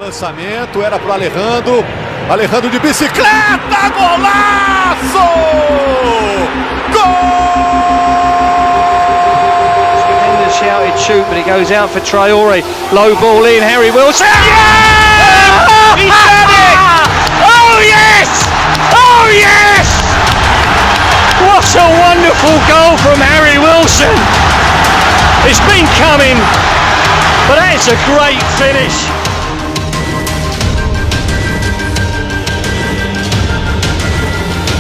Lançamento era pro Alejandro. Alejandro de bicicleta, golaço! Gol! Defenders shouted shoot, but it goes out for Traore. Low ball in, Harry Wilson. Yeah! He's done it! Oh yes! Oh yes! What a wonderful goal from Harry Wilson! It's been coming, but that's a great finish.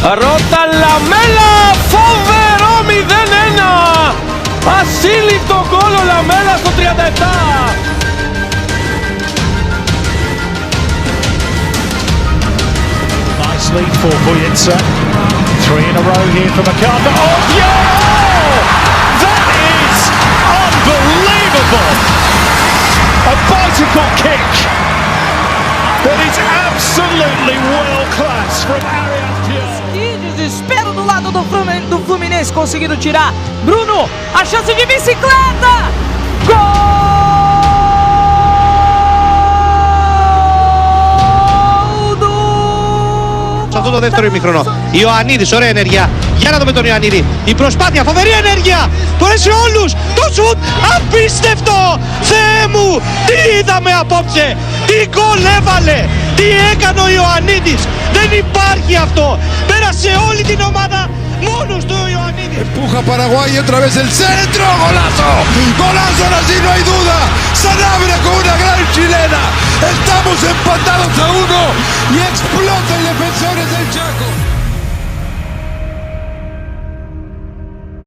Ρώτα Λαμέλα, φοβερό 0-1. Ασύλληπτο γκολ ο Λαμέλα στο 37. Nice lead for Buyensa. 3 in a row here for McArthur. Oh, yeah! That is unbelievable! A bicycle kick that is absolutely world class from Arias Pio. Que desespero do lado do Fluminense conseguindo tirar. Bruno, a chance de bicicleta! Gol do... Σε αυτό το δεύτερο ημίχρονο. Ιωαννίδης, ωραία ενέργεια. Για να δούμε τον Ιωαννίδη. Η προσπάθεια, φοβερή ενέργεια. Τώρα σε όλους. Το σουτ, απίστευτο. Θεέ μου, τι είδαμε απόψε. Τι γκολ έβαλε. Τι έκανε ο Ιωαννίδης. Δεν υπάρχει αυτό. Πέρασε όλη την ομάδα μόνος του ο Ιωαννίδης. Empuja Paraguay y otra vez el centro. Golazo. Golazo, ahora sí no hay duda. Sanabria con una gran chilena. Estamos empatados a 1 y explota el Defensores del Chaco.